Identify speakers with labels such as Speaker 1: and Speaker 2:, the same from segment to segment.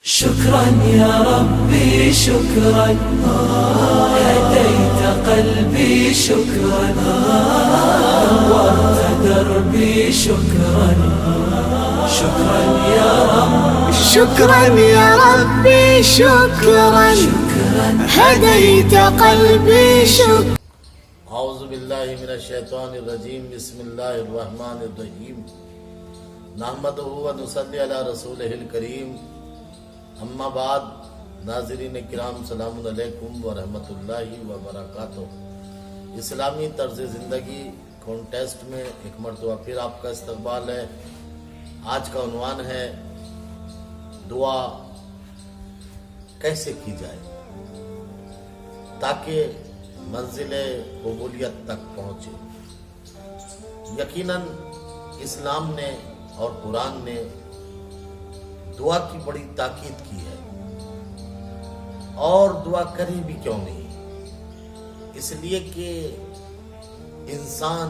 Speaker 1: شكرا يا ربي شكرا هديت قلبي شكرا نورت دربي شكرا شكرا يا رب
Speaker 2: شكرا يا ربي شكرا هديت قلبي شكرا
Speaker 3: اعوذ باللہ من الشیطان الرجیم بسم اللہ الرحمن الرحیم نحمدہ و نصلی علی رسولہ الکریم اما بعد ناظرین کرام سلام علیکم ورحمۃ اللہ وبرکاتہ۔ اسلامی طرز زندگی کانٹیسٹ میں ایک مرتبہ پھر آپ کا استقبال ہے۔ آج کا عنوان ہے دعا کیسے کی جائے تاکہ منزل قبولیت تک پہنچے۔ یقیناً اسلام نے اور قرآن نے دعا کی بڑی تاکید کی ہے، اور دعا کری بھی کیوں نہیں، اس لیے کہ انسان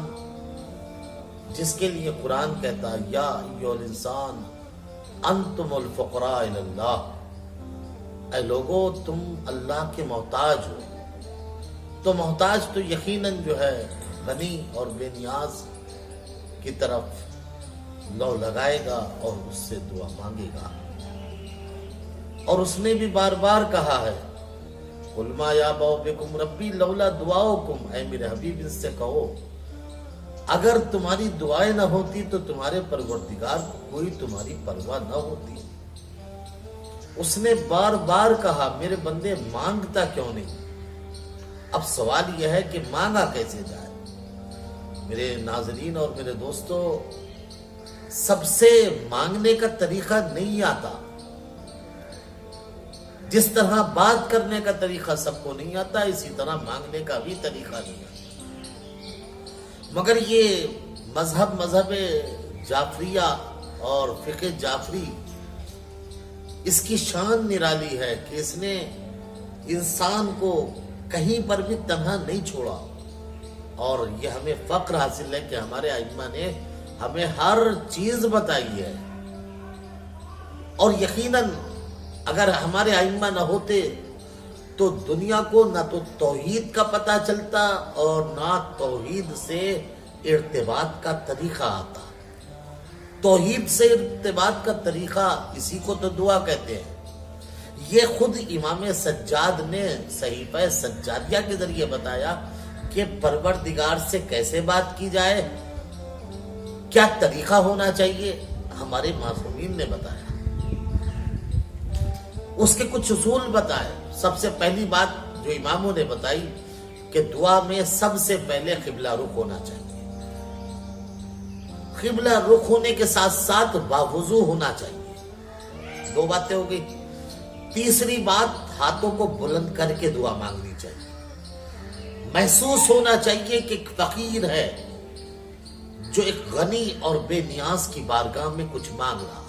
Speaker 3: جس کے لیے قرآن کہتا ہے یا ایھا الانسان انتم الفقراء الی اللہ، اے لوگو تم اللہ کے محتاج ہو، تو محتاج تو یقیناً جو ہے غنی اور بے نیاز کی طرف لو لگائے گا اور اس سے دعا مانگے گا۔ اور اس نے بھی بار بار کہا ہے قُلْ مَا يَعْبَأُ بِكُمْ رَبِّي لَوْلَا دُعَاؤُكُمْ، اے میرے حبیب ان سے کہو اگر تمہاری دعائیں نہ ہوتی تو تمہارے پروردگار کو کوئی تمہاری پرواہ نہ ہوتی۔ اس نے بار بار کہا میرے بندے مانگتا کیوں نہیں۔ اب سوال یہ ہے کہ مانگا کیسے جائے۔ میرے ناظرین اور میرے دوستو، سب سے مانگنے کا طریقہ نہیں آتا، جس طرح بات کرنے کا طریقہ سب کو نہیں آتا، اسی طرح مانگنے کا بھی طریقہ نہیں آتا۔ مگر یہ مذہب جعفریہ اور فقہ جعفری، اس کی شان نرالی ہے کہ اس نے انسان کو کہیں پر بھی تنہا نہیں چھوڑا، اور یہ ہمیں فخر حاصل ہے کہ ہمارے ائمہ نے ہمیں ہر چیز بتائی ہے۔ اور یقیناً اگر ہمارے ائمہ نہ ہوتے تو دنیا کو نہ تو توحید کا پتہ چلتا اور نہ توحید سے ارتباط کا طریقہ آتا۔ توحید سے ارتباط کا طریقہ اسی کو تو دعا کہتے ہیں۔ یہ خود امام سجاد نے صحیفہ سجادیہ کے ذریعے بتایا کہ پروردگار سے کیسے بات کی جائے، کیا طریقہ ہونا چاہیے، ہمارے معصومین نے بتایا۔ اس کے کچھ اصول بتائے۔ سب سے پہلی بات جو اماموں نے بتائی کہ دعا میں سب سے پہلے قبلہ رخ ہونا چاہیے، قبلہ رخ ہونے کے ساتھ ساتھ باوضو ہونا چاہیے۔ دو باتیں ہو گئی۔ تیسری بات، ہاتھوں کو بلند کر کے دعا مانگنی چاہیے۔ محسوس ہونا چاہیے کہ ایک فقیر ہے جو ایک غنی اور بے نیاز کی بارگاہ میں کچھ مانگ رہا ہے۔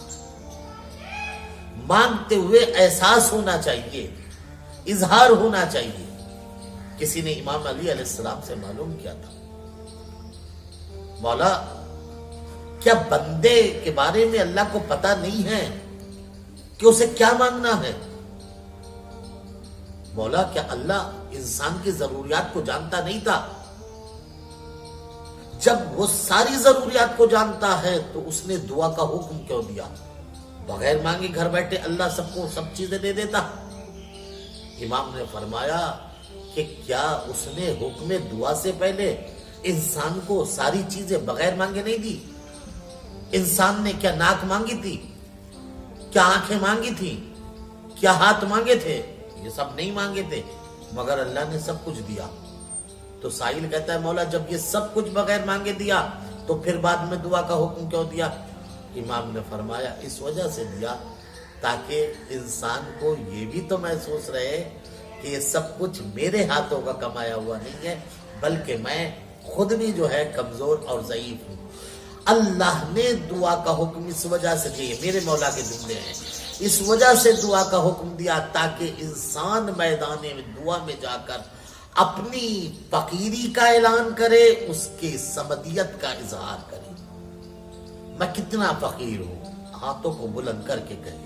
Speaker 3: مانگتے ہوئے احساس ہونا چاہیے، اظہار ہونا چاہیے۔ کسی نے امام علی علیہ السلام سے معلوم کیا تھا، مولا کیا بندے کے بارے میں اللہ کو پتہ نہیں ہے کہ اسے کیا مانگنا ہے؟ مولا کیا اللہ انسان کی ضروریات کو جانتا نہیں تھا؟ جب وہ ساری ضروریات کو جانتا ہے تو اس نے دعا کا حکم کیوں دیا؟ بغیر مانگے گھر بیٹھے اللہ سب کو سب چیزیں دے دیتا۔ امام نے فرمایا کہ کیا اس نے حکم دعا سے پہلے انسان کو ساری چیزیں بغیر مانگے نہیں دی؟ انسان نے کیا ناک مانگی تھی، کیا آنکھیں مانگی تھی، کیا ہاتھ مانگے تھے؟ یہ سب نہیں مانگے تھے، مگر اللہ نے سب کچھ دیا۔ تو سائل کہتا ہے مولا جب یہ سب کچھ بغیر مانگے دیا تو پھر بعد میں دعا کا حکم کیوں دیا؟ امام نے فرمایا اس وجہ سے دیا تاکہ انسان کو یہ بھی تو محسوس رہے کہ یہ سب کچھ میرے ہاتھوں کا کمایا ہوا نہیں ہے، بلکہ میں خود بھی جو ہے کمزور اور ضعیف ہوں۔ اللہ نے دعا کا حکم اس وجہ سے دیا، میرے مولا کے جملے ہیں، اس وجہ سے دعا کا حکم دیا تاکہ انسان میدان دعا میں جا کر اپنی فقیری کا اعلان کرے، اس کی صمدیت کا اظہار کرے۔ میں کتنا فقیر ہوں، ہاتھوں کو بلند کر کے کہے۔